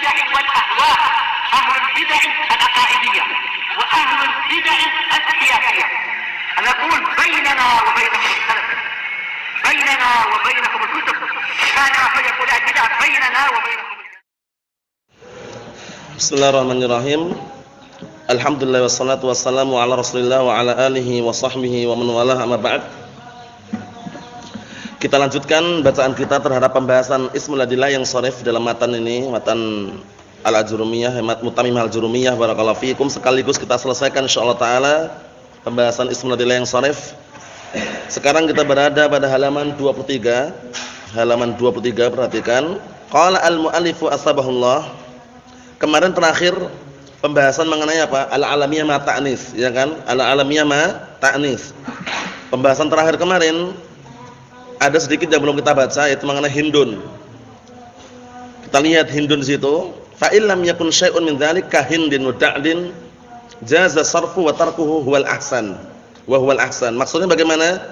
البدع والأهواء، أهل البدع العقائدية وأهل البدع السياسية. نقول بيننا وبينكم السلف، بيننا وبينكم الكتب، كان فيقول البدع بيننا وبينكم. Bismillahirrahmanirrahim. Alhamdulillah wassalatu wassalamu ala Rasulillah wa ala alihi wa sahbihi wa man walah, amma ba'd. Kita lanjutkan bacaan kita terhadap pembahasan Ismul Adillah yang sharif dalam matan ini, matan Al-Ajurumiyah, Hemat Mutamim Al-Ajurumiyah, barakallahu fiikum. Sekaligus kita selesaikan insyaallah taala pembahasan Ismul Adillah yang sharif. Sekarang kita berada pada halaman 23. Halaman 23, perhatikan. Qala al-mu'allifu asbahullah. Kemarin terakhir pembahasan mengenai apa? Al-alamiyah ma ta'nis, ya kan? Al-alamiyah ma ta'nis. Pembahasan terakhir kemarin ada sedikit yang belum kita baca, yaitu mengenai hindun. Kita lihat hindun di situ. Fa illam yakun syai'un min dzalik ka hindin wa da'din jaza sarfu wa tarkuhu huwal ahsan. Wa huwal ahsan. Maksudnya bagaimana?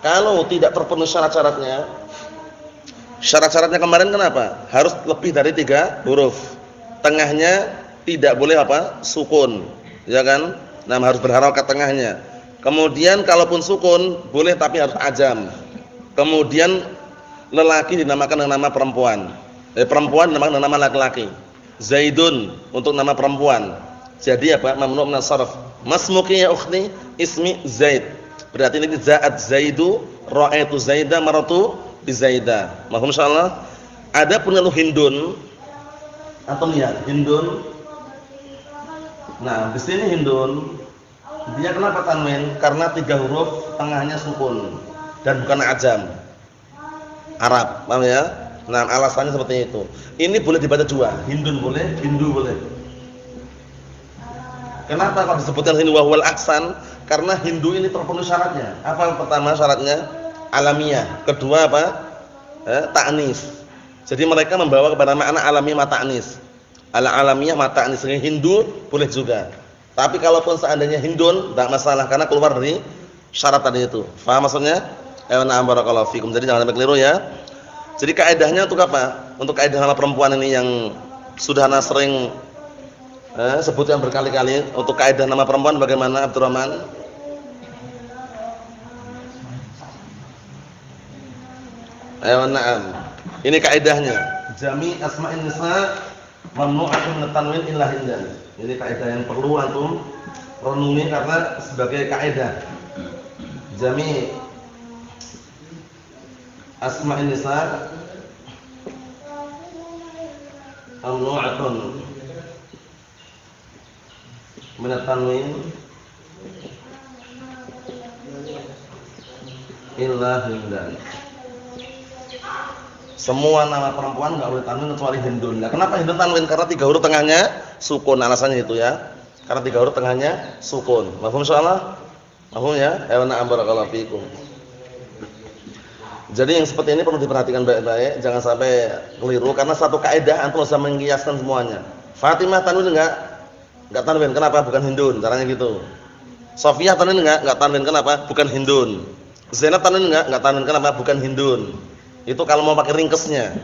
Kalau tidak terpenuhi syarat-syaratnya. Syarat-syaratnya kemarin kenapa? Harus lebih dari 3 huruf. Tengahnya tidak boleh apa? Sukun, ya kan? Nah, harus berharokat tengahnya. Kemudian kalaupun sukun boleh tapi harus ajam. Kemudian lelaki dinamakan dengan nama perempuan. Perempuan dinamakan dengan nama laki-laki. Zaidun untuk nama perempuan. Jadi apa? Mamnu' min as-sarf. Masmuki ya ukhti, ismi Zaid. Berarti ini Za'ad Zaidu, ra'aitu Zaida, maratu bi Zaida. Mahum insyaallah. Adapun kalau hindun, antum lihat hindun. Nah, di sini hindun dia kenapa tanwin? Karena 3 huruf tengahnya sukun dan bukan ajam Arab, paham ya? Nah, alasannya seperti itu. Ini boleh dibaca 2, hindun boleh, hindu boleh. Kenapa kalau disebutkan hindu wa huwal ahsan? Karena hindu ini terpenuhi syaratnya. Apa pertama syaratnya? Alamiah. Kedua apa? Ta'nis. Jadi mereka membawa kepada makna alamiah mata'nis. Al-alamiyah mata'nis. Hindu boleh juga. Tapi kalaupun seandainya hindun tidak masalah karena keluar dari syarat tadi itu. Faham maksudnya? Na'am barakallahu fikum. Jadi jangan sampai keliru ya. Jadi kaidahnya untuk apa? Untuk kaidah nama perempuan ini yang sudah ana sering sebutkan berkali-kali. Untuk kaidah nama perempuan bagaimana Abdurrahman? Na'am. Ini kaidahnya. Jami asma'in nisa mamnu'atun min at-tanwin illa hindan. Ini kaidah yang perlu antum renungi karena sebagai kaidah. Jami asma'in nisa mamnu'atun min at-tanwin illa hindan. Semua nama perempuan enggak boleh tanwin kecuali hindun. Nah, kenapa hindun tanwin? Karena 3 huruf tengahnya sukun, alasannya itu ya. Karena 3 huruf tengahnya sukun. Mafhum insyaallah? Mafhum ya? Na'am barakallahu fikum. Jadi yang seperti ini perlu diperhatikan baik-baik, jangan sampai keliru karena satu kaidah antum harus mengkiaskan semuanya. Fatimah tanwin enggak? Enggak tanwin. Kenapa? Bukan hindun. Caranya gitu. Sofiyah tanwin enggak? Enggak tanwin. Kenapa? Bukan hindun. Zainab tanwin enggak? Enggak tanwin. Kenapa? Bukan hindun. Itu kalau mau pakai ringkesnya.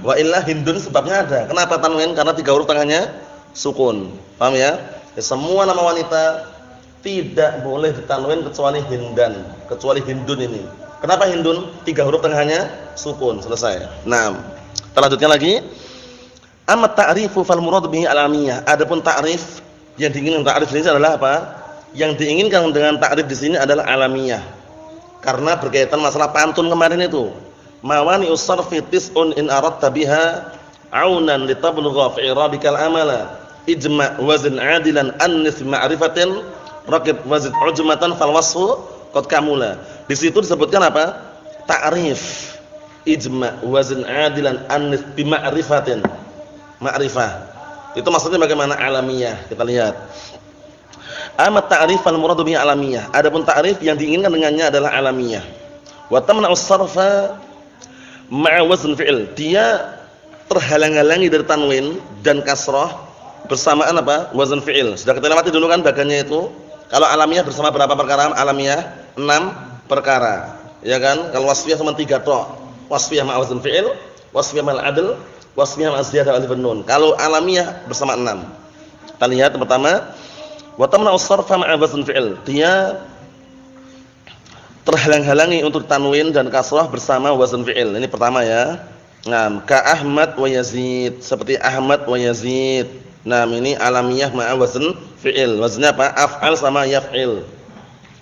Wa illa hindun sebabnya ada. Kenapa tanwin? Karena 3 huruf tengahnya sukun. Paham ya? Semua nama wanita tidak boleh ditanwin kecuali hindan, kecuali hindun ini. Kenapa hindun? 3 huruf tengahnya sukun. Selesai. Nah, kita lanjutkan lagi. Amma ta'rifu fal murad bihi alamiyah. Adapun ta'rif yang diinginkan ta'rif ini adalah apa? Yang diinginkan dengan ta'rif di sini adalah alamiyah. Karena berkaitan masalah pantun kemarin itu. Mawani usarfi tis'un in aradta biha aunan litablugha fi i'rabikal amala ijma' wazn 'adilan annis ma'rifatin raqib wazid ujmatan fal wasfu qad kamula. Di situ disebutkan apa? Ta'rif, ijma', wazn 'adilan annis bi ma'rifatin. Ma'rifah. Itu maksudnya bagaimana alamiyah? Kita lihat. Amat ta'rif al muradu bi alamiyah. Adapun ta'rif yang diinginkan dengannya adalah alamiyah. Wa tamna'us sarfa ma'a wazn fi'il. Dia terhalang-halangi dari tanwin dan kasrah bersamaan apa? Wazn fi'il. Sudah kita lewati dulu kan bagiannya itu. Kalau alamiah bersama berapa perkara? Alamiah 6 perkara. Ya kan? Kalau wasfiyah cuma 3 tok. Wasfiyah ma'a wazn fi'il, wasfiyah ma'al adl, wasmiyah ma ziyadah alif nun. Kalau alamiah bersama 6. Kita lihat yang pertama, wa tamna'us sarfa ma'a wazn fi'il. Dia terhalang-halangi untuk tanwin dan kasrah bersama wazn fi'il. Ini pertama ya. Nah, ka Ahmad wa Yazid, seperti Ahmad wa Yazid. Nah, ini alamiyah ma'a wazn fi'il. Waznnya apa? Af'al sama yaf'il.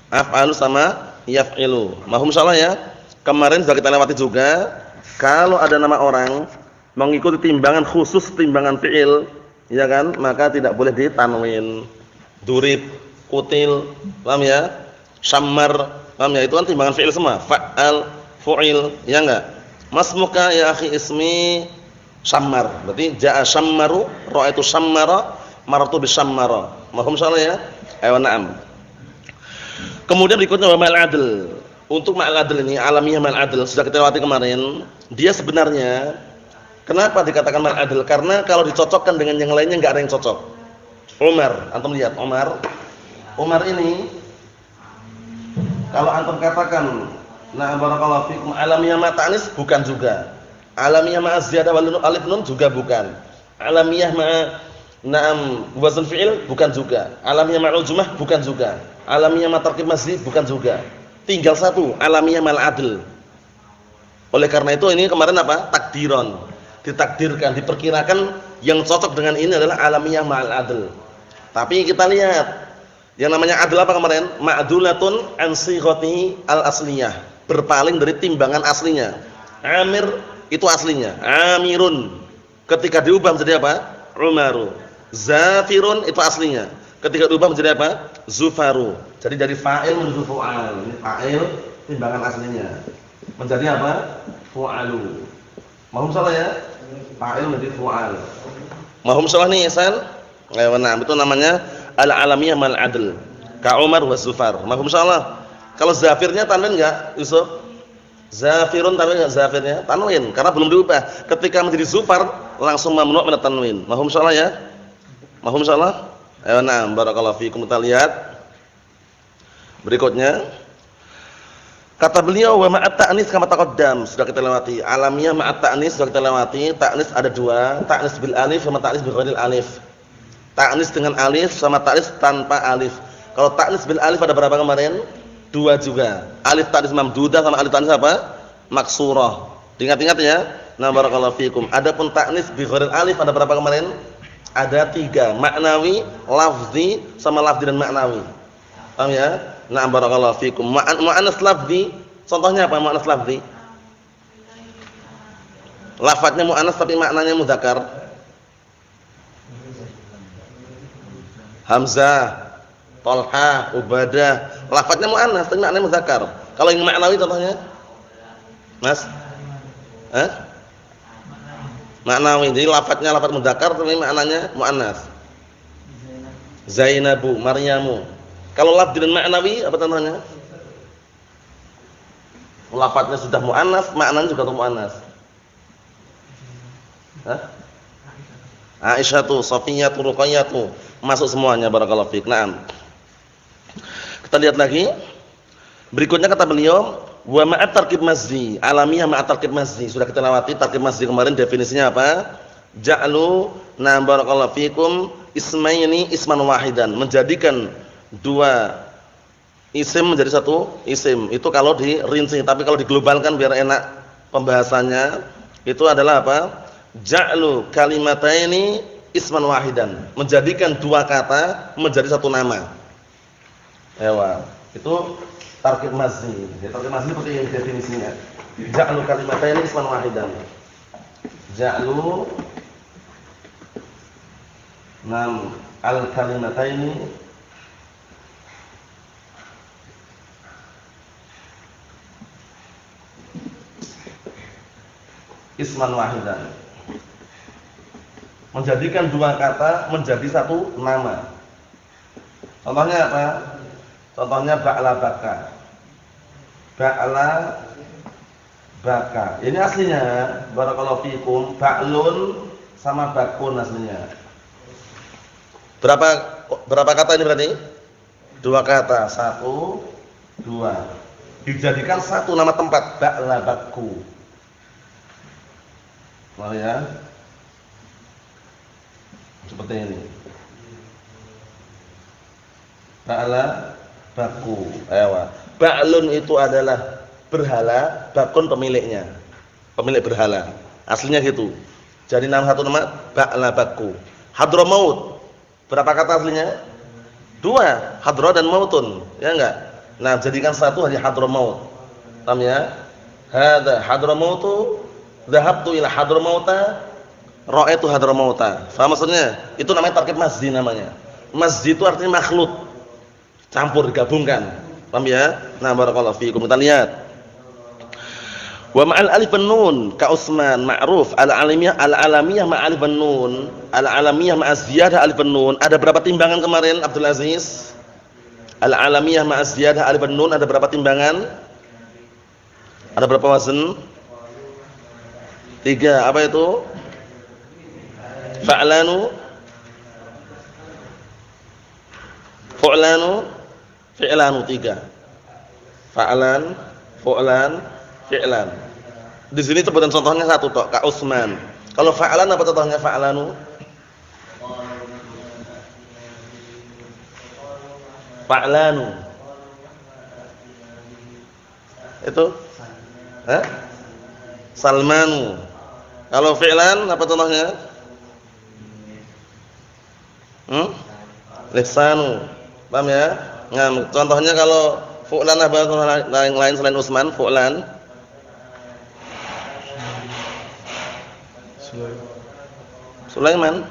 Af'alu sama yaf'ilu. Mahum insyaallah ya. Kemarin sudah kita lewati juga. Kalau ada nama orang mengikuti timbangan khusus timbangan fi'il, ya kan? Maka tidak boleh ditanwin. Durib, kutil, paham ya? Syammar, paham ya? Itu kan timbangan fi'il semua. Fa'al, fu'il, ya enggak? Masmuka ya akhi ismi Syammar. Berarti ja'a syammaru, ra'aitu syammara, marartu bisyammara. Mahum insyaallah ya? Ayo na'am. Kemudian berikutnya wa ma'al adl. Untuk ma'al adl ini alamiah ma'al adl sudah kita lewati kemarin. Dia sebenarnya kenapa dikatakan ma'al adl? Karena kalau dicocokkan dengan yang lainnya enggak ada yang cocok. Umar, antum lihat Umar. Umar ini kalau antum katakan nah barakallahu fikum alamiah ma ta'nis bukan juga. Alamiah ma ziyadah wal alif nun juga bukan. Alamiah ma na'am wazn fi'il bukan juga. Alamiah ma ujmah bukan juga. Alamiah ma tarkib mazid bukan juga. Tinggal satu, alamiah mal adl. Oleh karena itu ini kemarin apa? Takdiron. Ditakdirkan, diperkirakan yang cocok dengan ini adalah alamiah mal adl. Tapi kita lihat yang namanya adl apa kemarin? Ma'dulatun an sighatihi al-asliyah. Berpaling dari timbangan aslinya. Amir itu aslinya. Amirun. Ketika diubah menjadi apa? Umaru. Zafirun itu aslinya. Ketika diubah menjadi apa? Zufaru. Jadi dari fa'il menuju fu'al. Ini fa'il timbangan aslinya. Menjadi apa? Fu'alu. Mahum salah ya? Fa'il menjadi fu'al. Mahum salah nih Ihsan? Nah, itu namanya al-alamiyah mal adl. Ka Umar wa Zufar. Mahum salah. Kalau zafirnya tanwin enggak, Yusuf? Zafirun tanwin enggak zafirnya? Tanwin karena belum diubah. Ketika menjadi Zufar langsung mamnu' min at-tanwin. Mahum salah ya? Mahum salah? Ayo na'am barakallahu fikum. Kita lihat berikutnya. Kata beliau wa ma'at ta'nis kama taqaddam, sudah kita lewati. Alamiah ma'at ta'nis sudah kita lewati. Ta'nis ada dua, ta'nis bil alif sama ta'nis bi ghairil alif. Ta'nis dengan alif sama ta'nis tanpa alif. Kalau ta'nis bil alif ada berapa kemarin? Dua juga. Alif ta'nis mamdudah sama alif ta'nis apa? Maksurah. Diingat-ingat ya. Nah barakallahu fikum. Adapun ta'nis bi ghairil alif ada berapa kemarin? Ada tiga. Maknawi, lafzi sama lafzi dan maknawi. Paham ya? Nah barakallahu fikum. Mu'annas lafzi, contohnya apa mu'annas lafzi? Lafadznya mu'annas tapi maknanya mudzakkar. Hamzah, Thalhah, Ubadah, lafadznya mu'annas tapi maknanya mudzakkar. Kalau yang maknawi contohnya? Mas? Maknawi. Jadi lafadznya lafadz mudzakkar tapi maknanya mu'annas. Zainabu, Maryamu. Kalau lafdz dan maknawi apa contohnya? Lafadznya sudah mu'annas, maknanya juga mu'annas. Aisyatu, Safiyatu, Ruqayyatu, masuk semuanya barakallahu fiik. Naam. Kita lihat lagi. Berikutnya kata beliau, wa ma'at tarkib mazdi, alamiah ma'at tarkib mazdi. Sudah kita lewati tarkib mazdi kemarin definisinya apa? Ja'lu na barakallahu fikum ismaini isman wahidan, menjadikan dua isim menjadi satu isim. Itu kalau dirinci, tapi kalau diglobalkan biar enak pembahasannya, itu adalah apa? Ja'lu kalimataini isman wahidan, menjadikan dua kata menjadi satu nama. Ewa, itu tarkib mazdi. Ya, tarkib mazdi seperti ini definisinya. Ja'lu kalimataini isman wahidan. Ja'lu nam al kalimataini isman wahidan, menjadikan dua kata menjadi satu nama. Contohnya apa? Contohnya ba'la baka. Ba'la baka. Ini aslinya barakallahu fikum ba'lun sama bakun aslinya. Berapa kata ini berarti? Dua kata. Satu, dua. Dijadikan satu nama tempat, ba'la baku. Oh ya. Seperti ini. Ba'la baku. Ewa. Ba'lun itu adalah berhala, bakun pemiliknya. Pemilik berhala. Aslinya gitu. Jadi satu nama Ba'la baku. Hadramaut. Berapa kata aslinya? 2, hadra dan mautun. Ya enggak? Nah, jadikan satu hanya hadramaut. Paham ya? Hadza hadramautu, dhahabtu ila hadramauta, ra'aitu hadramauta. Faham maksudnya? Itu namanya tarkib mazdi namanya. Mazdi itu artinya makhlut. Campur, digabungkan. Paham ya? Nah, barakallahu fiikum. Kita lihat. Wa ma'al alif wan nun ka Utsman ma'ruf al-alamiyah ma'alif wan nun, al-alamiyah ma'az ziyadah alif wan nun. Ada berapa timbangan kemarin Abdul Aziz? Al-alamiyah ma'az ziyadah alif wan nun ada berapa timbangan? Ada berapa wazn? 3. Apa itu? Fa'lanu, fu'lanu, fi'lanu 3. Fa'lan, fu'lan, fi'lan. Di sini sebutan contohnya satu tok, Kak Utsman. Kalau fa'lan apa contohnya fa'lanu? Fa'lanu. Itu? Hah? Salmanu. Kalau fi'lan apa contohnya? Lisanu. Paham ya? Nah, contohnya kalau fu'lan apa lain selain Utsman, fu'lan? Sulaiman.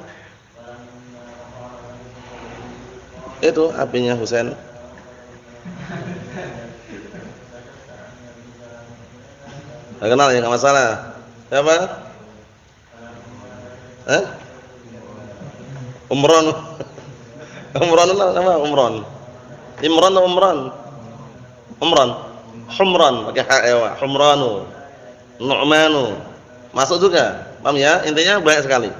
Itu apinya Husain. Nggak kenal ya, nggak masalah. Siapa? Umron. Umron nama Umron. Imran atau Umran? Umran. Humran pakai hak ya, Humranu. Nu'manu. Masuk juga. Paham ya? Intinya banyak sekali.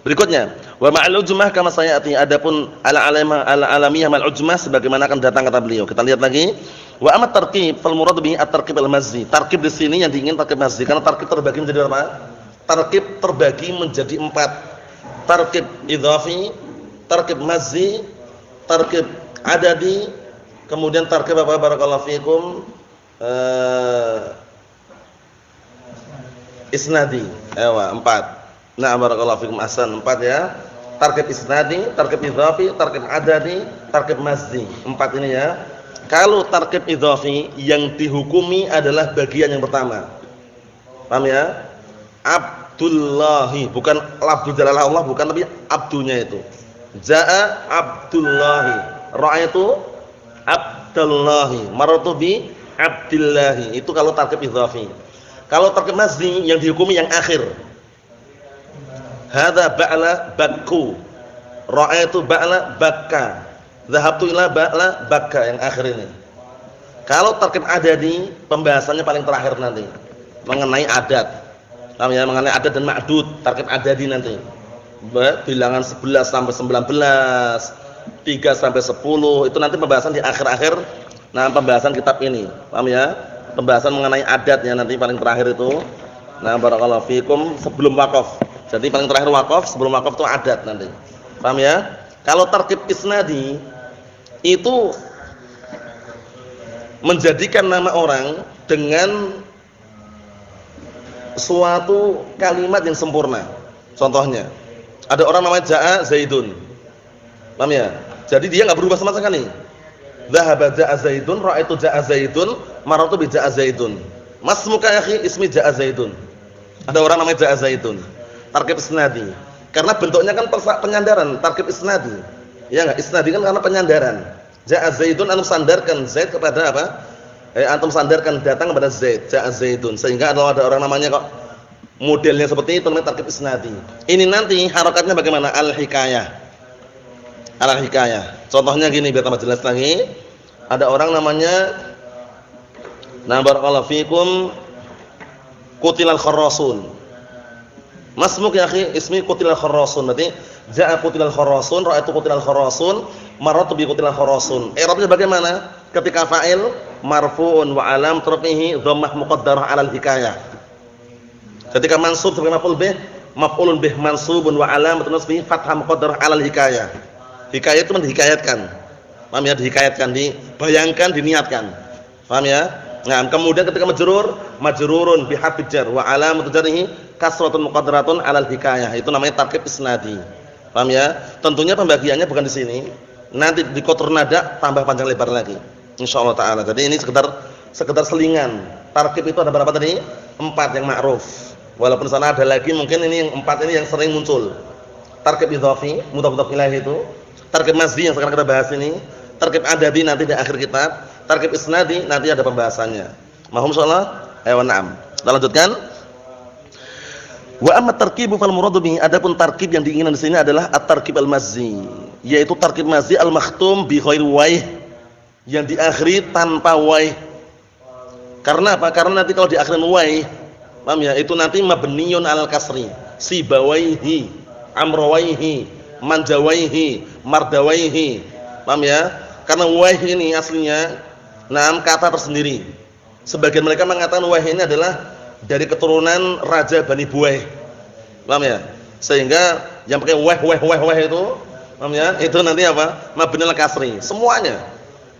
Berikutnya, wa ma'al ujmah kama sayati. Adapun al-alamiyah ma'al ujmah sebagaimana akan datang kata beliau. Kita lihat lagi. Wa amat tarkib fal murad bihi at-tarkib al-mazzi. Tarkib di sini yang diingin tarkib mazzi karena tarkib terbagi menjadi apa? Tarkib terbagi menjadi 4. Tarkib idhafi, tarkib mazzi, tarkib adadi, kemudian tarkib apa barakallahu fikum? Isnadi. Ewa, 4. Nah, barakallahu fikum ahsan 4 ya. Tarkib isnadi, tarkib idhafi, tarkib adadi, tarkib mazzi. 4 ini ya. Kalau tarkib idhafi yang dihukumi adalah bagian yang pertama. Paham ya? Abdullahi, bukan lafzu jalalah Allah, bukan, tapi abdunya itu. Jaa Abdullahi, ra'aitu Abdullahi, marartu bi Abdillahi. Itu kalau tarkib idhafi. Kalau tarkib mazdi yang dihukumi yang akhir. Hadza ba'la bakku, ra'aitu ba'la bakka, dhahabtu ila ba'la bakka, yang akhir ini. Kalau tarkib adadi pembahasannya paling terakhir nanti mengenai adat. Paham ya? Mengenai adat dan ma'dud, tarkib adadi nanti. Bilangan 11 sampai 19, 3 sampai 10, itu nanti pembahasan di akhir-akhir nah pembahasan kitab ini. Paham ya? Pembahasan mengenai adatnya nanti paling terakhir itu. Nah, barakallahu fikum sebelum wakaf. Jadi paling terakhir wakaf, sebelum wakaf itu adat nanti. Paham ya? Kalau tarkib isnadi itu menjadikan nama orang dengan suatu kalimat yang sempurna. Contohnya, ada orang namanya Ja'a Zaidun. Paham ya? Jadi dia enggak berubah sama sekali. Dhahaba Ja'a Zaidun, ra'aitu Ja'a Zaidun, marartu bi Ja'a Zaidun. Masmuka ya akhi, ismi Ja'a Zaidun. Ada orang namanya Ja'a Zaidun. Tarkib isnadi. Karena bentuknya kan penyandaran, tarkib isnadi. Ya enggak? Isnadi kan karena penyandaran. Ja'a Zaidun, antum sandarkan Zaid kepada apa? Antum sandarkan datang kepada Zaid, Ja'a Zaidun. Sehingga kalau ada orang namanya kok modelnya seperti itu namanya tarkib isnadi. Ini nanti harakatnya bagaimana? Al-hikayah. Al-hikayah. Contohnya gini biar tambah jelas lagi. Ada orang namanya barakallahu fikum Qutilal Kharrasun. Masmuk ya akhi, ismi Qutilal Kharrasun. Berarti ja'a Qutilal Kharrasun, ra'aitu Qutilal Kharrasun, marartu bi Qutilal Kharrasun. I'rabnya bagaimana? Ketika fa'il marfu'un wa alam tarfihi dhammah muqaddarah 'alal hikayah. Ketika mansub sebagai maf'ul bih maf'ulun bih mansubun wa alamatun nasbihi fathah muqaddarah 'alal hikayah. Hikayah itu dihikayatkan. Paham ya? Dihikayatkan, dibayangkan, diniatkan. Paham ya? Nah, kemudian ketika majrurun bi harfil jar wa alamatu jarrihi kasratun muqaddaratun 'alal hikayah. Itu namanya tarkib isnadi. Paham ya? Tentunya pembagiannya bukan di sini. Nanti di kotor nada tambah panjang lebar lagi. Insyaallah taala. Jadi ini sekedar selingan. Tarkib itu ada berapa tadi? 4 yang ma'ruf. Walaupun sana ada lagi mungkin ini yang 4 ini yang sering muncul. Tarkib idhafi, mudhaf ilaih itu. Tarkib mazdi yang sekarang kita bahas ini. Tarkib adadi nanti di akhir kitab. Tarkib isnadi nanti ada pembahasannya. Mahum insyaallah? Ayo na'am. Kita lanjutkan. Wa amma tarkibu fal muradu bihi, adapun tarkib yang diinginkan di sini adalah at-tarkib al-mazzi, yaitu tarkib mazzi al-makhtum bi ghairi waih, yang diakhiri tanpa waih. Karena apa? Karena nanti kalau diakhirin waih, paham ya? Itu nanti mabniyun 'alal kasri. Sibawaihi, amrawaihi, manjawaihi, mardawaihi. Paham ya? Karena waih ini aslinya kata tersendiri. Sebagian mereka mengatakan waih ini adalah dari keturunan Raja Bani Buaih. Paham ya? Sehingga yang pakai wah itu, paham ya? Itu nanti apa? Mabni 'alal kasri. Semuanya.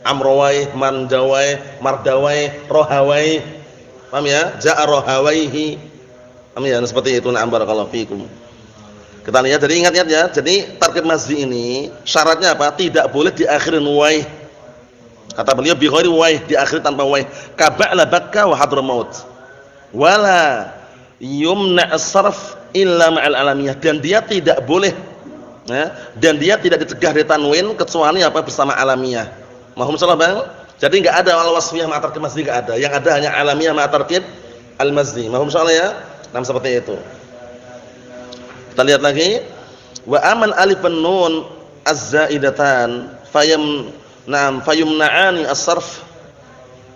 Amrawai, manjawai, mardawai, rohawai. Paham ya? Ja'a rohawaihi. Paham ya? Seperti itu. Na'am barakallahu fikum. Kita lihat, jadi ingat-ingat ya. Jadi tarkib mazdi ini syaratnya apa? Tidak boleh diakhirin waih. Kata beliau bi ghairi waih, diakhiri tanpa waih. Ka ba'la bakka wa hadramaut. Wala yumna as-sarf illa ma'al alamiyah, dan dia tidak boleh ya, dan dia tidak dicegah dari tanwin kecuali apa? Bersama alamiyah. Mahum salah bang? Jadi enggak ada al-wasfiyah ma'a tarkib mazdi, enggak ada. Yang ada hanya alamiyah ma'a tarkib al-mazdi. Mahum salah ya? Nah, seperti itu. Kita lihat lagi. Wa aman alif wan nun az-zaidatan fayumna'ani as-sarf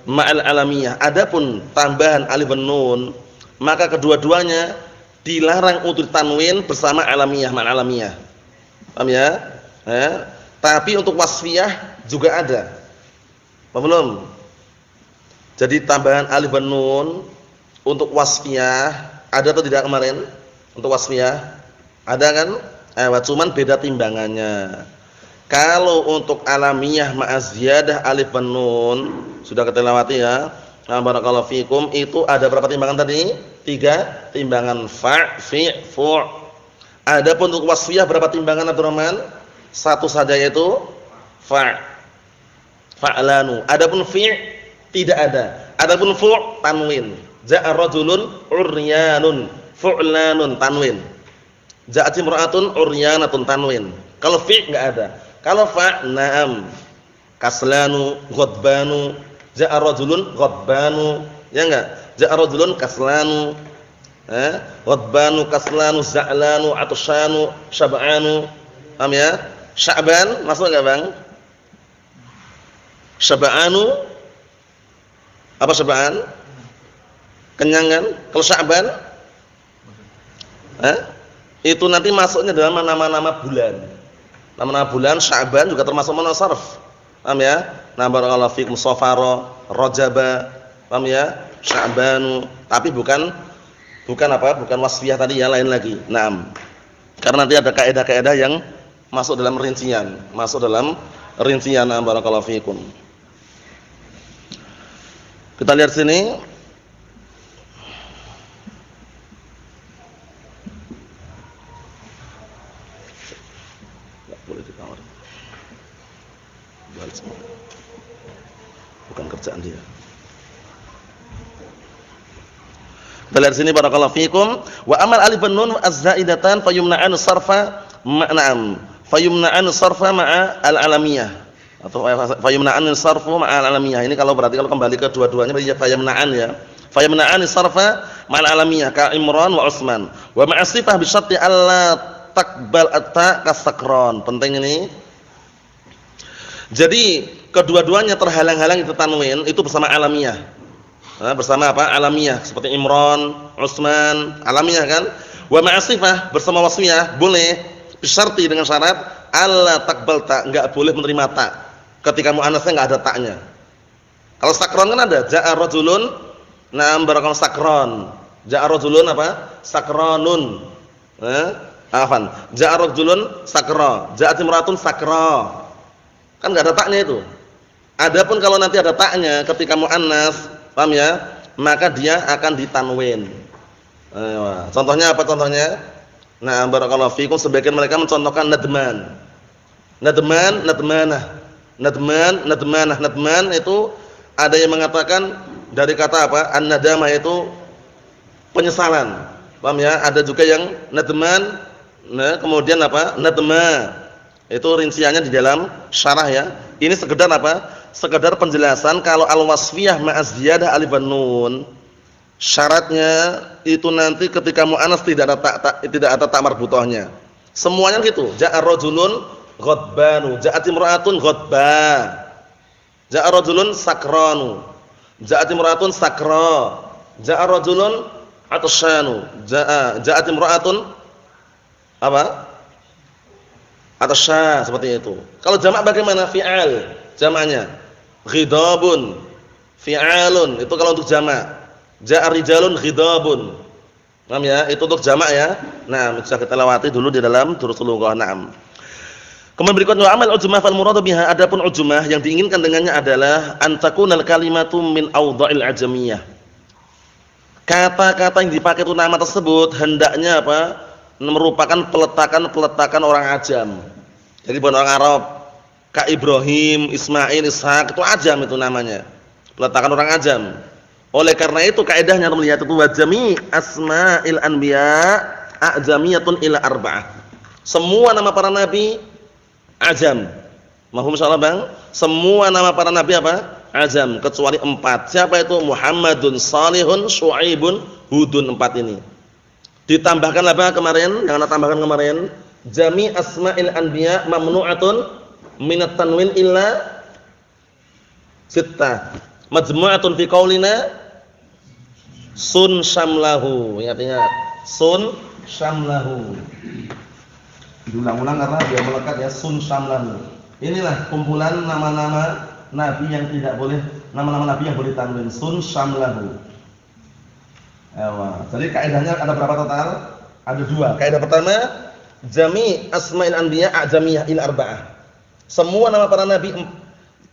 ma'al alamiyah. Adapun tambahan alif wan nun, maka kedua-duanya dilarang untuk tanwin bersama alamiyah, ma'al alamiyah. Paham ya? Tapi untuk wasfiyah juga ada. Apa belum? Jadi tambahan alif dan nun untuk wasfiyah ada atau tidak kemarin? Untuk wasfiyah ada kan? Cuman beda timbangannya. Kalau untuk alamiyah ma'az ziyadah alif dan nun sudah kita lewati ya. Barakallahu fikum, itu ada berapa timbangan tadi? 3 timbangan fa, fi, fu'. Adapun untuk wasfiyah berapa timbangan Abdurrahman? 1 saja, yaitu fa. Fa'lanu. Adapun fi' tidak ada. Adapun fu' tanwin. Ja'a rajulun uryanun, fu'lanun tanwin. Ja'at imra'atun uryanatun tanwin. Kalau fi' enggak ada. Kalau fa' na'am. Kaslanu, ghadbanu. Ja'a rajulun ghadbanu. Ya enggak? Ja'a rajulun kaslanu. Ghadbanu, kaslanu, za'lanu, atsyanu, syab'anu. Paham ya? Sya'ban masuk enggak, Bang? Syab'anu apa syab'an? Kenyang kan? Kalau Sya'ban itu nanti masuknya dalam nama-nama bulan. Nama-nama bulan Sya'ban juga termasuk mana sarf. Paham ya? Nah, barakallahu fikum, Safara, Rajaba, paham ya? Sya'banu, tapi bukan apa? Bukan wasfiyah tadi ya, lain lagi. Naam. Karena nanti ada kaidah-kaidah yang masuk dalam rincian, Nah, barakallahu fikum. Kita lihat sini. Enggak boleh ditawar. Bukan kerjaan dia. Kita lihat sini barakallahu fikum. Wa amal alif wan nun az-zaidatan fayumna'an sarfa ma'na'am. Fayumna'an sarfa ma'a al-alamiyah. Atau fayumna'an sarfu ma'al alamiyah. Ini kalau kembali ke dua-duanya berarti fayumna'an ya. Fayumna'an sarfa ma'al alamiyah ka Imran wa Utsman. Wa ma'asifah bi syarti alla taqbal at-ta kasakron. Penting ini. Jadi kedua-duanya terhalang-halang itu tanwin itu bersama alamiyah. Bersama apa? Alamiyah seperti Imran, Utsman, alamiyah kan? Wa ma'asifah bersama wasfiyah boleh bi syarti dengan syarat alla taqbal ta, enggak boleh menerima ta. Ketika muannasnya enggak ada taknya. Kalau sakron kan ada, ja'a rajulun, na'am barakallahu sakron. Ja'a rajulun apa? Sakronun. Afan. Ja'a rajulun sakra, ja'at imra'atun sakra. Kan enggak ada taknya itu. Adapun kalau nanti ada taknya ketika muannas, paham ya? Maka dia akan ditanwin. Contohnya apa contohnya? Nah, barakallahu fikum, sebagian mereka mencontohkan nadman. Nadman, nadmanah. Nadman, nadmanah. Nadman itu ada yang mengatakan dari kata apa? An-nadamah itu penyesalan. Paham ya? Ada juga yang nadman, nah kemudian apa? Nadma. Itu rinciannya di dalam syarah ya. Ini sekedar apa? Sekedar penjelasan kalau al-wasfiyah ma'az ziyadah alif wan nun. Syaratnya itu nanti ketika muannas tidak ada tak marbuthahnya. Semuanya gitu. Ja'a rajulun ghadbanu, ja'at imra'atun ghadba. Ja'a rajulun sakranu, ja'at imra'atun sakra. Ja'a rajulun atsyanu, ja'at imra'atun apa? Atsya, seperti itu. Kalau jamak bagaimana? Fi'al jamaknya. Ghidabun, fi'alun, itu kalau untuk jamak. Ja'a rijalun ghidabun. Paham ya? Itu untuk jamak ya. Nah, bisa kita lewati dulu di dalam durusul lughah. Naam. Kemudian berikutnya amal ujmah fal muradu biha, adapun ujmah yang diinginkan dengannya adalah antakunal kalimatu min awdha'il ajamiyah. Kata-kata yang dipakai itu nama tersebut hendaknya apa? Merupakan peletakan orang ajam. Jadi bukan orang Arab. Ka Ibrahim, Ismail, Ishaq itu ajam itu namanya. Peletakan orang ajam. Oleh karena itu kaidahnya melihat itu wajami asma'il anbiya a'jamiyatun ila arba'ah. Semua nama para nabi ajam. Mahum insyaallah Bang? Semua nama para nabi apa? Ajam kecuali 4. Siapa itu? Muhammadun, Salihun, Syuaibun, Hudun, 4 ini. Ditambahkan apa kemarin? Yang Anda tambahkan kemarin, jami asma'il anbiya mamnu'atun minat tanwin illa sittah. Majmu'atun fi qaulina sun syamlahu. Artinya sun syamlahu. Diulang-ulang karena dia melekat ya, sun syamlahu. Inilah kumpulan nama-nama nabi yang tidak boleh, nama-nama nabi yang boleh tanwin, sun syamlahu. Jadi kaidahnya ada berapa total? Ada 2. Kaidah pertama, jami asma'il anbiya a'jamiyah ila arba'ah. Semua nama para nabi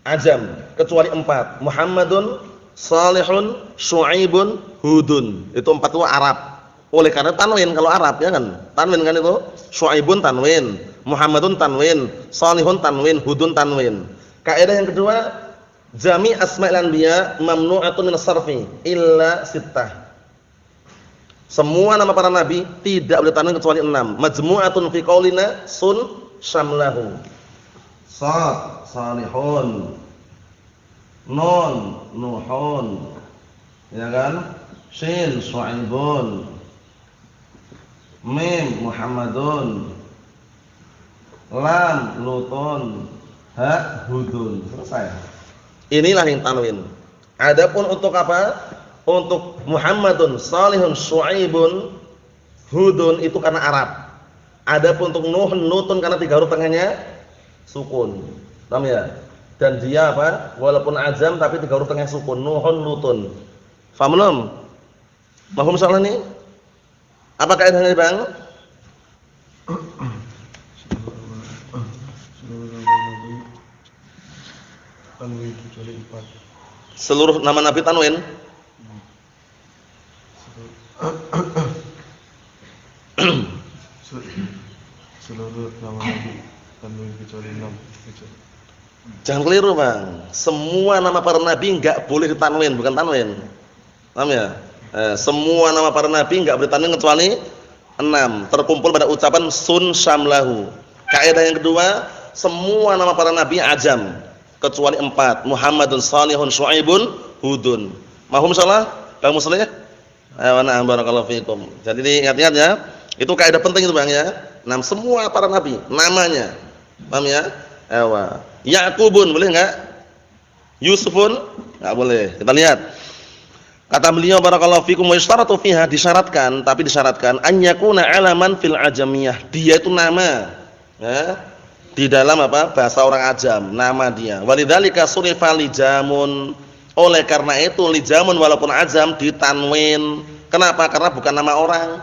ajam kecuali 4. Muhammadun, Salihun, Syuaibun, Hudun. Itu 4 itu Arab. Oleh karena tanwin kalau Arab ya kan. Tanwin kan itu. Syuaibun tanwin, Muhammadun tanwin, Salihun tanwin, Hudun tanwin. Kaidah yang kedua, jami asma'il anbiya mamnu'atun minas sarfi illa sittah. Semua nama para nabi tidak boleh tanwin kecuali 6. Majmu'atun fi qaulina sun syamlahu. Sad, Salihun. Nun, Nuhun. Ya kan? Shin, Syuaibun. Mim, Muhammadun. Lam, Lutun. Ha, Hudun. Selesai. Inilah yang tanwin. Adapun untuk apa? Untuk Muhammadun, Salihun, Syuaibun, Hudun itu karena Arab. Adapun untuk Nuhun, Lutun karena 3 huruf tengahnya sukun. Paham ya? Dan dia apa? Walaupun ajam tapi 3 huruf tengah sukun. Nuhun, Lutun. Paham belum? Mahum salah nih? Apa kaidahnya, Bang? Seluruh nama nabi tanwin. Seluruh nama nabi tanwin kecuali 6. Jangan keliru, Bang. Semua nama para nabi enggak boleh ditanwin, bukan tanwin. Paham ya? Semua nama para nabi enggak boleh tanwin kecuali 6. Terkumpul pada ucapan sun syamlahu. Kaidah yang kedua, semua nama para nabi ajam kecuali 4. Muhammadun, Salihun, Syuaibun, Hudun. Mahum insyaallah? Bang Muslim? Ayo, na'am barakallahu fikum. Jadi ingat-ingat ya. Itu kaidah penting itu, Bang ya. Semua para nabi namanya. Paham ya? Ewa. Yaqubun boleh enggak? Yusufun enggak boleh. Kita lihat. Kata beliau barakallahu fikum wa yashtaratu fiha, disyaratkan, tapi disyaratkan an yakuna alaman fil ajamiyah. Dia itu nama. Ya. Di dalam apa? Bahasa orang ajam, nama dia. Walidzalika surifa lijamun. Oleh karena itu lijamun walaupun ajam ditanwin. Kenapa? Karena bukan nama orang.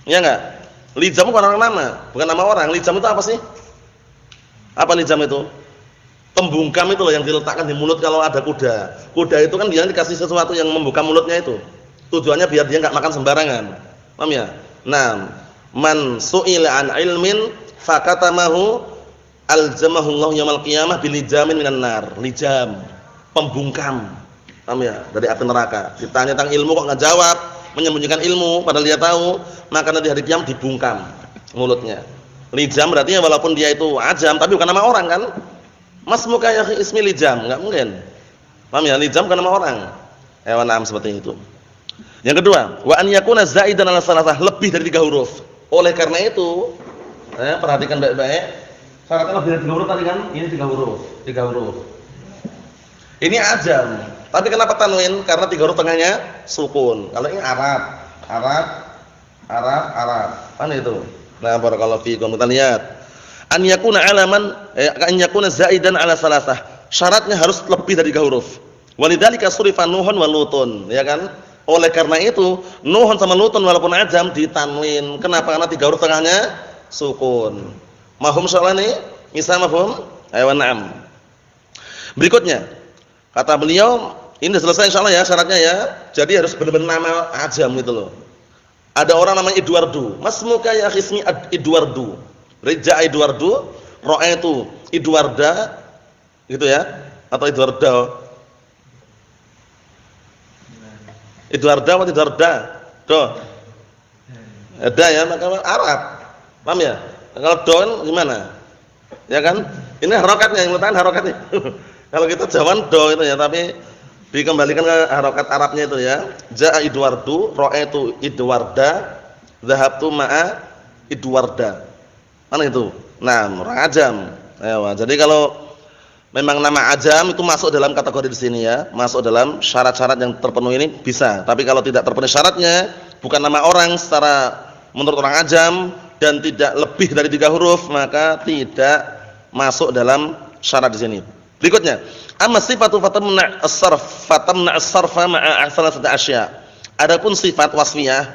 Ya enggak? Lijam bukan orang nama, bukan nama orang. Lijam itu apa sih? Apa lijam itu? Pembungkam itu loh yang diletakkan di mulut kalau ada kuda. Kuda itu kan biasanya dikasih sesuatu yang membuka mulutnya itu. Tujuannya biar dia enggak makan sembarangan. Paham ya? Nah, man su'ila an ilmin fakatamahu aljamahullahu yaumil qiyamah bilijamin minan nar. Lijam, pembungkam. Paham ya? Dari api neraka. Ditanya tentang ilmu kok enggak jawab, menyembunyikan ilmu padahal dia tahu, maka nanti hari kiamat dibungkam mulutnya. Lijam berarti ya walaupun dia itu ajam tapi bukan nama orang kan? Mas muka ya ismi lijam, enggak mungkin. Paham ya? Lijam bukan nama orang. Hewan seperti itu. Yang kedua, wa an yakuna zaidan ala salasah, lebih dari 3 huruf. Oleh karena itu, perhatikan baik-baik. Syaratnya lebih dari 3 huruf tadi kan? Ini 3 huruf, 3 huruf. Ini ajam. Tapi kenapa tanwin? Karena 3 huruf tengahnya sukun. Kalau ini Arab. Mana itu? Nah, barakallahu fiikum. Kita lihat. An yakuna alaman, an yakuna zaidan ala salasah. Syaratnya harus lebih dari 3 huruf. Walidzalika surifa Nuhun wa Lutun, ya kan? Oleh karena itu, Nuhun sama Lutun walaupun ajam ditanwin. Kenapa? Karena 3 huruf tengahnya sukun. Mahum soal ini? Bisa mahum? Ayo na'am. Berikutnya, kata beliau, ini sudah selesai insyaallah ya syaratnya ya. Jadi harus benar-benar nama ajam gitu loh. Ada orang namanya Idwardu. Mas muka ya ismi Idwardu. Rija Idwardu, ra'aitu Idwarda gitu ya. Atau Idwarda. Idwarda atau Idwarda? Ada ya, maka Arab. Paham ya? Kalau don gimana? Ya kan? Ini harokatnya yang letakkan harokatnya. Kalau kita Jawan do itu ya, tapi dikembalikan ke harokat Arabnya itu ya. Ja'a Idwardu, ra'aitu Idwarda, dhahabtu ma'a Idwarda. Mana itu? Nah, orang ajam. Jadi kalau memang nama ajam itu masuk dalam kategori di sini ya, masuk dalam syarat-syarat yang terpenuhi ini bisa. Tapi kalau tidak terpenuhi syaratnya, bukan nama orang secara menurut orang ajam dan tidak lebih dari 3 huruf, maka tidak masuk dalam syarat di sini. Berikutnya, amma sifatu fatamna as-sarfa ma'a salasati asya. Adapun sifat wasfiyah,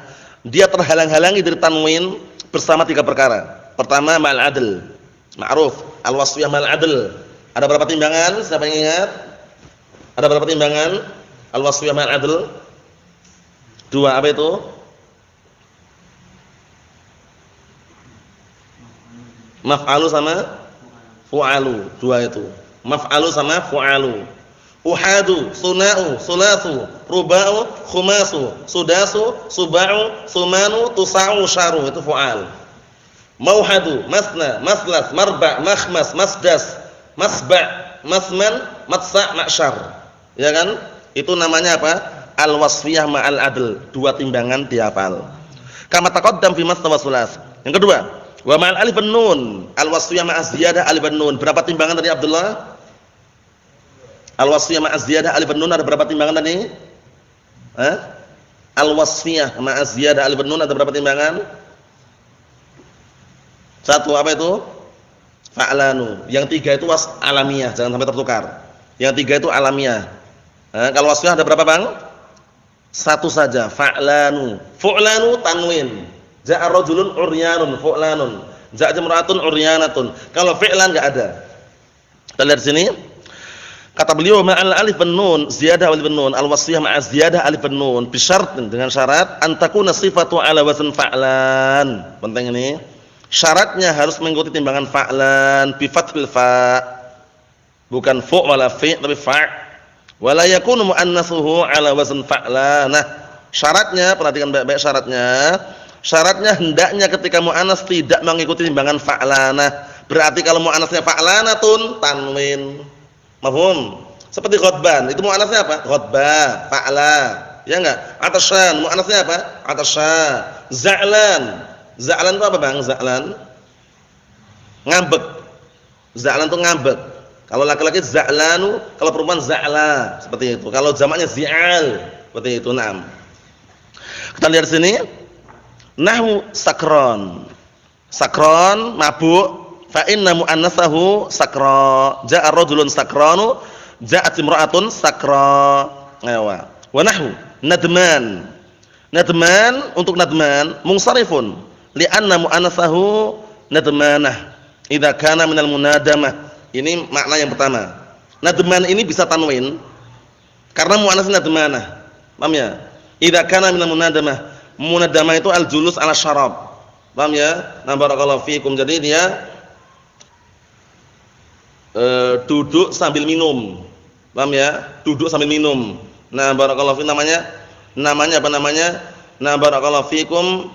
dia terhalang-halangi dari tanwin bersama 3 perkara. Pertama, ma'al adl. Ma'ruf, al-wasfiyah ma'al adl. Ada berapa timbangan? Siapa yang ingat? Ada berapa timbangan? Al-wasfiyah ma'al adl? 2, apa itu? Maf'alu sama fu'alu. 2 itu. Maf'alu sama fu'alu. Uhadu, suna'u, sulatsu, ruba'u, khumasu, sudasu, suba'u, sumanu, tusa'u, syaru. Itu fu'al. Mauhadu, masna, maslas, marba', makhmas, masdas, masba', masman, matsa', ma'syar. Ya kan? Itu namanya apa? Al-wasfiyah ma'al adl. 2 timbangan dihafal. Kama taqaddam fi masna wa sulas. Yang kedua, wa ma'al alif wan nun. Al-wasfiyah ma'az ziyadah alif wan nun. Berapa timbangan tadi Abdullah? Al-wasfiyah ma'az ziyadah alif wan nun ada berapa timbangan tadi? Al-wasfiyah ma'az ziyadah alif wan nun ada berapa timbangan? 1, apa itu? Fa'lanu. Yang 3 itu alamiah, jangan sampai tertukar. Yang 3 itu alamiah. Kalau wasfiyah ada berapa, Bang? 1 saja, fa'lanu. Fu'lanu tanwin. Ja'a rajulun uryanun, fu'lanun. Ja'a imra'atun uryanatun. Kalau fi'lan enggak ada. Kita lihat sini. Kata beliau ma'al alif wan nun, ziyadah alif wan nun, al-wasfiyah ma'a ziyadah alif wan nun bi syart, dengan syarat antakuna sifatu ala wazn fa'lan. Penting ini. Syaratnya harus mengikuti timbangan fa'lan bi fathil fa'. Bukan fu' wala fi' tapi fa'. Wala yakunu muannatsuhu ala wazn fa'lanah. Syaratnya, perhatikan baik-baik syaratnya. Syaratnya hendaknya ketika muannas tidak mengikuti timbangan fa'lanah. Berarti kalau muannasnya fa'lanatun tanwin. Mafhum? Seperti ghadban, itu muannasnya apa? Ghadba, fa'la. Ya enggak? Atasyan, muannasnya apa? Atasya. Za'lan. Za'lan itu apa, Bang? Za'lan ngambek. Za'lan itu ngambek. Kalau laki-laki za'lanu, kalau perempuan za'la, seperti itu. Kalau jamaknya zi'al, seperti itu. Naam. Kita lihat sini. Nahwu sakron. Sakron mabuk, fa inna muannatsahu sakra. Ja'a rajulun sakranu, ja'at imra'atun sakra. Ayo. Wa nahwu nadman. Nadman, untuk nadman munsharifun. li'anna mu'anatsahu nadmanah idza kana minal munadamah. Ini makna yang pertama. Nadman ini bisa tanwin karena mu'anats nadmanah. Paham ya? Idza kana minal munadamah. Munadamah itu al-julus 'ala syarab. Paham ya? Nah, barakallahu fikum. Jadi dia duduk sambil minum. Paham ya? Duduk sambil minum. Nah, barakallahu fikum namanya apa namanya? Nah, barakallahu fikum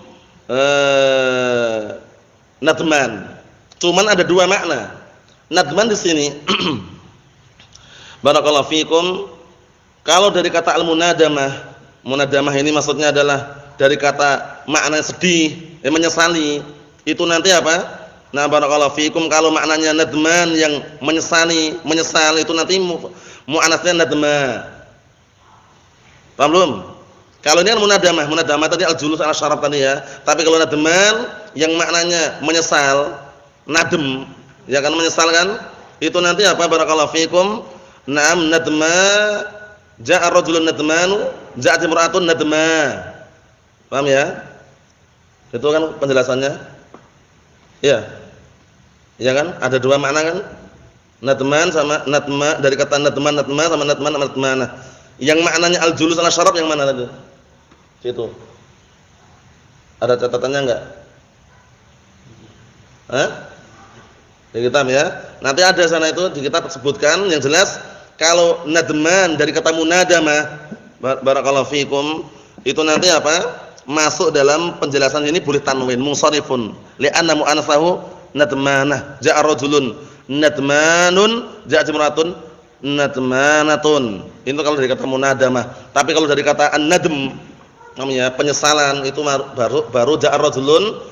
nadman. Cuman ada dua makna. Nadman di sini barakallahu fikum kalau dari kata al-munadamah, munadamah ini maksudnya adalah dari kata makna sedih, menyesali. Itu nanti apa? Nah, barakallahu fikum kalau maknanya nadman yang menyesal itu nanti mu'annatsnya nadma. Paham belum? Kalau ini kan munadamah tadi al-julus 'ala syarab tadi ya. Tapi kalau nadman yang maknanya menyesal, nadem, ya kan menyesal kan? Itu nanti apa? Barakallahu fikum. Naam nadma, ja'a rajulun nadmanu, ja'at imra'atun nadma. Paham ya? Itu kan penjelasannya. Ya. Ya kan? Ada dua makna kan? Nadman sama nadma, dari kata nadma sama nadmanah. Yang maknanya al-julus 'ala syarab yang mana tadi? Situ. Ada catatannya enggak? Hah? Di kitab ya. Nanti ada sana itu di kitab sebutkan yang jelas kalau nadman dari kata munadamah barakallahu fikum itu nanti apa? Masuk dalam penjelasan ini boleh tanwin munsharifun li'anna mu'anatsahu nadmanah ja'a rajulun nadmanun ja'at imra'atun nadmanatun. Itu kalau dari kata munadamah. Tapi kalau dari kata an-nadm namanya penyesalan itu baru ja'a rajulun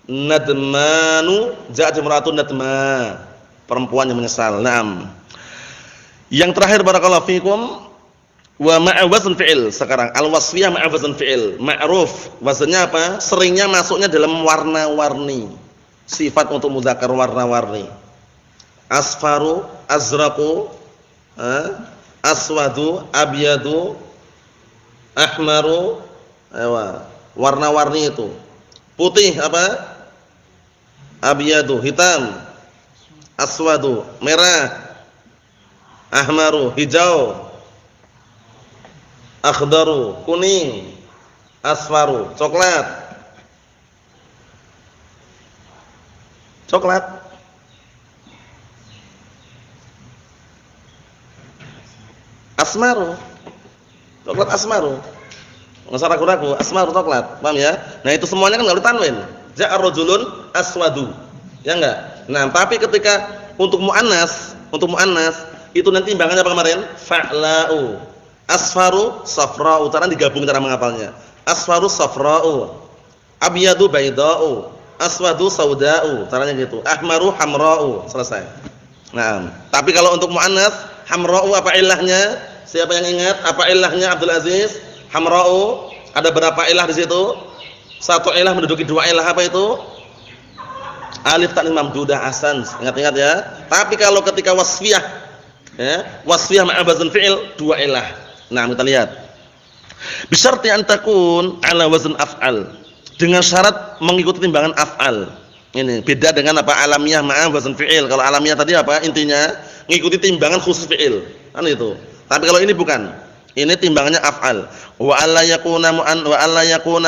nadmanu ja'at imra'atun nadma. Perempuan yang menyesal. Naam. Yang terakhir barakallahu fikum wa ma'a wazn fi'il. Sekarang al-wasfiyah ma'a wazn fi'il. Ma'ruf. Wazannya apa? Seringnya masuknya dalam warna-warni. Sifat untuk mudzakkar warna-warni. Asfaru, azraqu, aswadu, abyadu, ahmaru. Warna-warni itu. Putih apa? Abyadu, hitam. Aswadu, merah. Ahmaru, hijau. Akhdaru, kuning. Asfaru, coklat. Coklat. Asmaru. Coklat asmaru. Enggak usah ragu-ragu, asmaru coklat. Paham ya? Nah, itu semuanya kan enggak boleh tanwin. Ja'a rajulun aswadu. Ya enggak? Nah, tapi ketika untuk muannas itu nanti timbangannya apa kemarin? Fa'la'u. Asfaru safra'u. Cara digabung cara menghafalnya. Asfaru safra'u. Abyadu bayda'u. Aswadu sauda'u. Caranya gitu. Ahmaru hamra'u. Selesai. Nah, tapi kalau untuk muannas hamra'u apa ilahnya? Siapa yang ingat apa ilahnya Abdul Aziz? Hamra'u ada berapa ilah di situ? Satu ilah menduduki dua ilah, apa itu? Alif ta'nis mamdudah ahsan. Ingat-ingat ya. Tapi kalau ketika wasfiyah ya, wasfiyah ma'a wazn fi'il dua ilah. Nah, kita lihat. Bisyarti an takun ala wazn af'al. Dengan syarat mengikuti timbangan af'al. Ini beda dengan apa? Alamiyah ma'a wazn fi'il. Kalau alamiyah tadi apa? Intinya mengikuti timbangan khusus fi'il. Kan itu. Tapi kalau ini bukan. Ini timbangannya af'al. Wa alla yakuna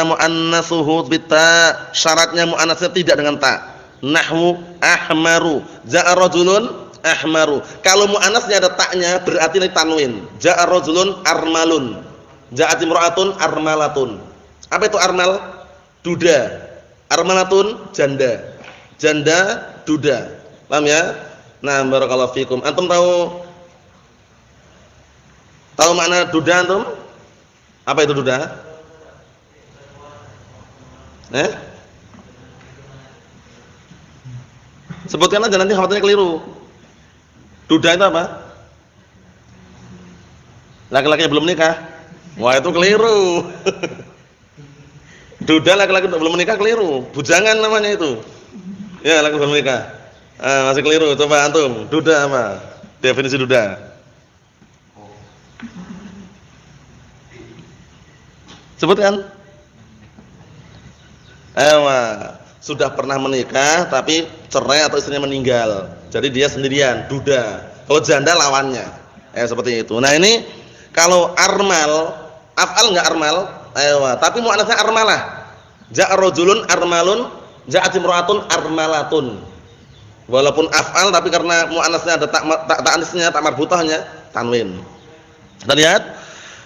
muannatsuhu bitta. Syaratnya muannatsnya tidak dengan ta. Nahwu ahmaru. Ja'a rajulun ahmaru. Kalau muannatsnya ada ta'nya berarti ini tanwin. Ja'a rajulun armalun. Ja'at imra'atun armalatun. Apa itu armal? Duda. Armalatun janda. Janda duda. Paham ya? Nah, barakallahu fikum. Antum tahu makna duda antum? Apa itu duda? Sebutkan aja nanti khawatirnya keliru. Duda itu apa? Laki-laki yang belum nikah. Wah, itu keliru. Duda laki-laki belum menikah keliru. Bujangan namanya itu. Ya, laki belum menikah. Masih keliru. Coba antum, duda apa? Definisi duda. Sebutkan. Sudah pernah menikah tapi cerai atau istrinya meninggal. Jadi dia sendirian, duda. Kalau janda lawannya. Seperti itu. Nah, ini kalau armal, af'al enggak armal? Tapi muannasnya armalah. Ja'a rajulun armalun, ja'at imra'atun armalatun. Walaupun af'al tapi karena muannasnya ada tak anisnya, tak marbutahnya, tanwin. Kita lihat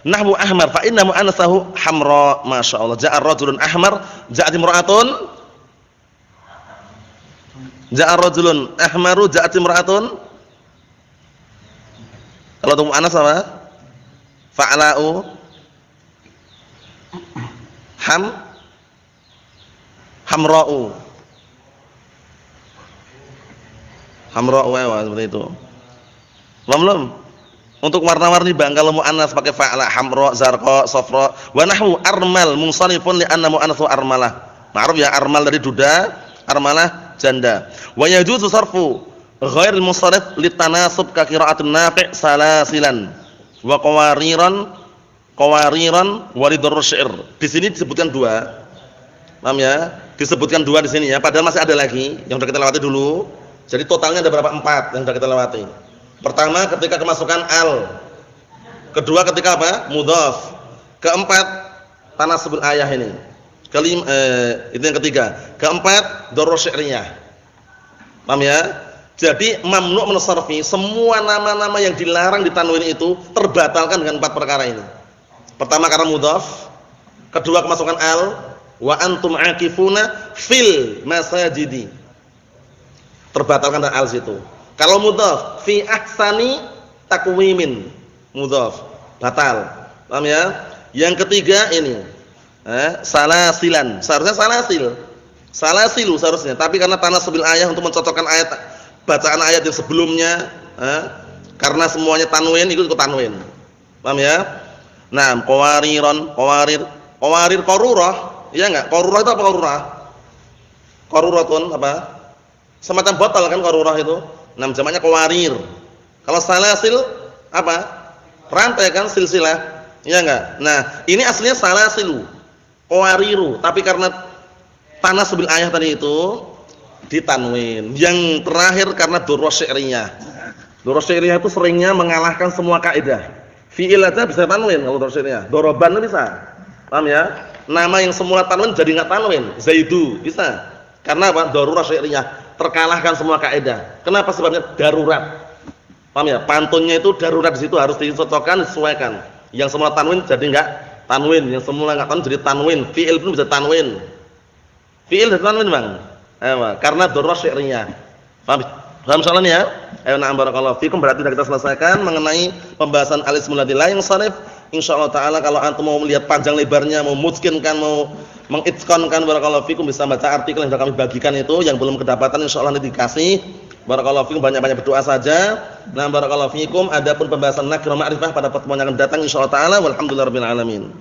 nahwu ahmar fa inna mu'annasahu hamra, masyaallah. Ja'a rajulun ahmar, ja'at imra'atun, ja'a rajulun ahmaru, ja'at imra'atun. Kalau untuk mu'annas apa? Fa'la'u hamra'u. Hamra'u seperti itu. Belum. Untuk warna-warni Bang, kalau muannas pakai fa'la, hamra, zarqa, safra. Wa nahwu armal munsharifun li anna muannatsu armalah. Ma'ruf ya, armal dari duda, armalah janda. Wa yajuzu sarfu ghairil munsharif litanasub ka qira'atun Nafi' salasilan wa qawariran wa ridur syair. Di sini disebutkan dua. Paham ya? Disebutkan dua di sini ya, padahal masih ada lagi yang sudah kita lewati dulu. Jadi totalnya ada berapa? 4 yang sudah kita lewati. Pertama ketika kemasukan al. Kedua ketika apa? Mudhaf. Keempat tanasubul ayah ini. Itu yang ketiga. Keempat darurah syi'riyah. Paham ya? Jadi mamnu' min sarfi, semua nama-nama yang dilarang ditanwin itu terbatalkan dengan 4 perkara ini. Pertama karena mudhaf, kedua kemasukan al, wa antum aqifuna fil masajidi. Terbatalkan dengan al situ. Kalau mudhaf fi ahsani takwimin, mudhaf batal. Paham ya? Yang ketiga ini salasilan. Seharusnya salasilu seharusnya, tapi karena tanasubil ayat untuk mencocokkan ayat bacaan ayat yang sebelumnya, karena semuanya tanwin ikut tanwin. Paham ya? Nah, qawarir qarurah, iya enggak? Qarurah itu apa qarurah? Qaruratun apa? Semacam botol kan qarurah itu. Nah, jamaknya qawarir. Kalau salasil apa? Rantai kan, silsilah. Iya enggak? Nah, ini aslinya salasilu, qawariru, tapi karena tanasubil ayat tadi itu ditanwin. Yang terakhir karena darurah syi'riyah. Darurah syi'riyah itu seringnya mengalahkan semua kaidah. Fi'il aja bisa tanwin kalau darurah syi'riyah. Doroban bisa. Paham ya? Nama yang semula tanwin jadi enggak tanwin. Zaidu bisa. Karena apa? Darurah syi'riyah. Terkalahkan semua kaidah. Kenapa? Sebabnya darurat. Paham ya? Pantunnya itu darurat, di situ harus dicocokkan, disesuaikan. Yang semula tanwin jadi enggak tanwin, yang semula enggak tanwin jadi tanwin. Fi'il pun bisa tanwin. Fi'il bisa tanwin, Bang. Karena darurah syi'riyah. Paham soalan ya? Na'am barakallahu fikum. Berarti sudah kita selesaikan mengenai pembahasan al-ismul ladzi la yansharif. Insyaallah taala kalau antum mau melihat panjang lebarnya, mau mungkinkan, mau mengitqankan, barakallahu fikum, bisa baca artikel yang sudah kami bagikan itu. Yang belum kedapatan insyaallah nanti dikasih. Barakallahu fikum, banyak-banyak berdoa saja. Nah, barakallahu fikum. Adapun pembahasan nakirah ma'rifah pada pertemuan yang akan datang insyaallah taala. Walhamdulillahirabbil alamin.